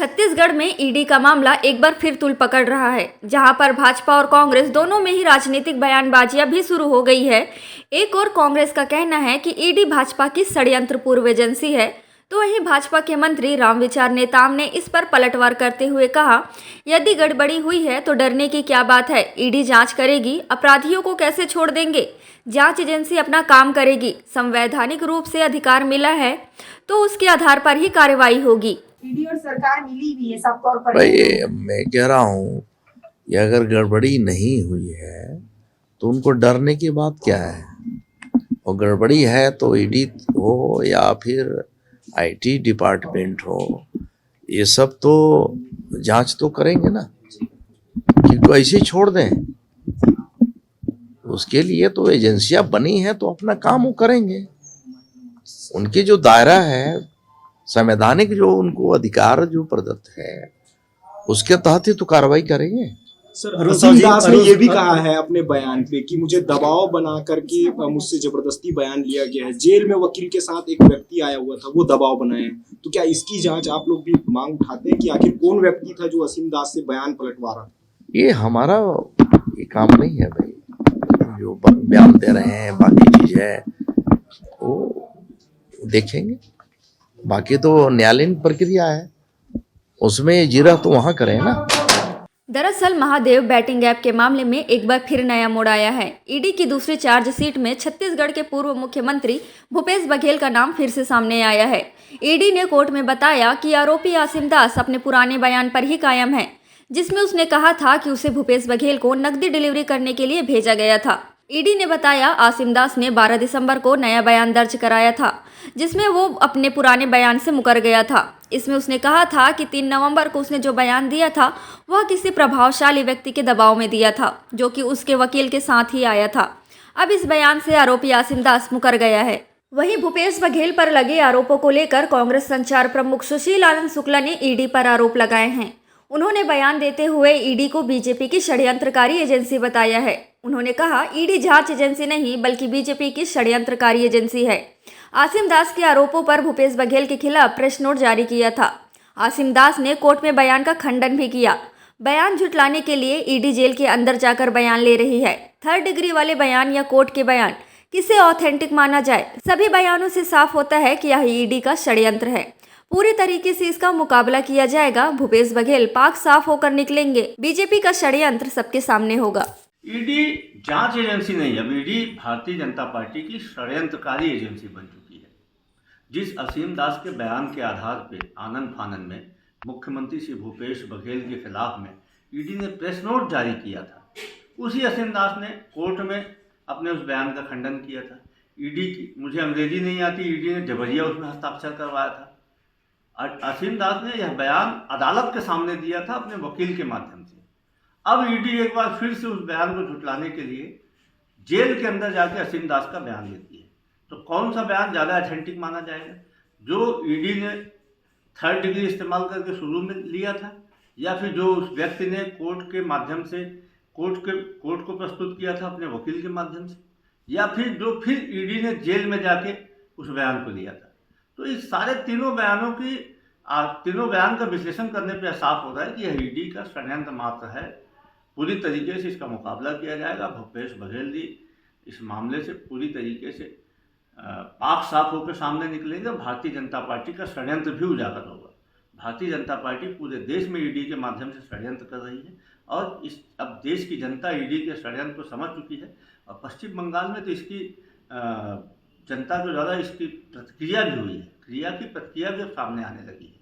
छत्तीसगढ़ में ईडी का मामला एक बार फिर तूल पकड़ रहा है, जहां पर भाजपा और कांग्रेस दोनों में ही राजनीतिक बयानबाजियां भी शुरू हो गई है। एक और कांग्रेस का कहना है कि ईडी भाजपा की षड्यंत्र पूर्व एजेंसी है, तो वहीं भाजपा के मंत्री रामविचार नेताम ने इस पर पलटवार करते हुए कहा, यदि गड़बड़ी हुई है तो डरने की क्या बात है, ईडी जांच करेगी, अपराधियों को कैसे छोड़ देंगे, जांच एजेंसी अपना काम करेगी, संवैधानिक रूप से अधिकार मिला है तो उसके आधार पर ही कार्रवाई होगी। ईडी और सरकार मिली हुई है सब तौर पर। भाई मैं कह रहा हूँ कि अगर गड़बड़ी नहीं हुई है तो उनको डरने की बात क्या है। और गड़बड़ी है तो ईडी हो या फिर आईटी डिपार्टमेंट हो, ये सब तो जांच तो करेंगे ना, कि ऐसे छोड़ दें। उसके लिए तो एजेंसियां बनी हैं तो अपना काम वो करेंगे। उनके जो दायरा है, संवैधानिक जो उनको अधिकार जो प्रदत्त है, उसके तहत ही तो कार्रवाई करेंगे। सर, असीम दास ने ये भी कहा है अपने बयान पे कि मुझे दबाव बना करके मुझसे जबरदस्ती बयान लिया गया है। जेल में वकील के साथ एक व्यक्ति आया हुआ था, वो दबाव बनाए। तो क्या इसकी जांच आप लोग भी मांग उठाते हैं कि आखिर कौन व्यक्ति था जो असीम दास से बयान पलटवा रहा? ये हमारा ये काम नहीं है भाई, जो बयान दे रहे हैं बाकी चीज है वो देखेंगे। बाकी तो न्यायालयीन प्रक्रिया है, उसमें जिरह तो वहां करें ना। दरअसल महादेव बैटिंग ऐप के मामले में एक बार फिर नया मोड़ आया है। ईडी की दूसरी चार्जशीट में छत्तीसगढ़ के पूर्व मुख्यमंत्री भूपेश बघेल का नाम फिर से सामने आया है। ईडी ने कोर्ट में बताया कि आरोपी आसिम दास अपने पुराने बयान पर ही कायम है, जिसमें उसने कहा था कि उसे भूपेश बघेल को नकदी डिलीवरी करने के लिए भेजा गया था। ईडी ने बताया आसिम दास ने 12 दिसंबर को नया बयान दर्ज कराया था, जिसमें वो अपने पुराने बयान से मुकर गया था। इसमें उसने कहा था कि 3 नवंबर को उसने जो बयान दिया था वह किसी प्रभावशाली व्यक्ति के दबाव में दिया था, जो कि उसके वकील के साथ ही आया था। अब इस बयान से आरोपी आसिम दास मुकर गया है। वहीं भूपेश बघेल पर लगे आरोपों को लेकर कांग्रेस संचार प्रमुख सुशील आनंद शुक्ला ने ईडी पर आरोप लगाए हैं। उन्होंने बयान देते हुए ईडी को बीजेपी की षड्यंत्रकारी एजेंसी बताया है। उन्होंने कहा, ईडी जांच एजेंसी नहीं बल्कि बीजेपी की षड्यंत्रकारी एजेंसी है। आसिम दास के आरोपों पर भूपेश बघेल के खिलाफ प्रेस नोट जारी किया था। आसिम दास ने कोर्ट में बयान का खंडन भी किया। बयान झुटलाने के लिए ईडी जेल के अंदर जाकर बयान ले रही है। 3rd डिग्री वाले बयान या कोर्ट के बयान किसे ऑथेंटिक माना जाए, सभी बयानों से साफ होता है कि यह ईडी का षड्यंत्र है। पूरी तरीके से इसका मुकाबला किया जाएगा। भूपेश बघेल पाक साफ होकर निकलेंगे। बीजेपी का षड्यंत्र सबके सामने होगा। ईडी जांच एजेंसी नहीं, अब ईडी भारतीय जनता पार्टी की षड्यंत्रकारी एजेंसी बन चुकी है। जिस असीम दास के बयान के आधार पर आनन फानन में मुख्यमंत्री श्री भूपेश बघेल के खिलाफ में ईडी ने प्रेस नोट जारी किया था, उसी असीम दास ने कोर्ट में अपने उस बयान का खंडन किया था। ईडी की, मुझे अंग्रेजी नहीं आती, ईडी ने जबरिया उसमें हस्ताक्षर करवाया था। असीम दास ने यह बयान अदालत के सामने दिया था अपने वकील के माध्यम से। अब ईडी एक बार फिर से उस बयान को झुटलाने के लिए जेल के अंदर जाके असीम दास का बयान लेती है। तो कौन सा बयान ज़्यादा ऑथेंटिक माना जाएगा, जो ईडी ने 3rd डिग्री इस्तेमाल करके शुरू में लिया था, या फिर जो उस व्यक्ति ने कोर्ट के माध्यम से कोर्ट को प्रस्तुत किया था अपने वकील के माध्यम से, या फिर जो फिर ईडी ने जेल में जाके उस बयान को लिया था। तो इस सारे तीनों बयान का विश्लेषण करने पर साफ हो रहा है कि यह ईडी का षड्यंत्र मात्र है। पूरी तरीके से इसका मुकाबला किया जाएगा। भूपेश बघेल जी इस मामले से पूरी तरीके से पाक साफ होकर सामने निकलेंगे। भारतीय जनता पार्टी का षड्यंत्र भी उजागर होगा। भारतीय जनता पार्टी पूरे देश में ईडी के माध्यम से षड्यंत्र कर रही है और अब देश की जनता ईडी के षड्यंत्र को समझ चुकी है। और पश्चिम बंगाल में तो इसकी जनता के द्वारा इसकी प्रतिक्रिया भी हुई है, क्रिया की प्रतिक्रिया भी अब सामने आने लगी है।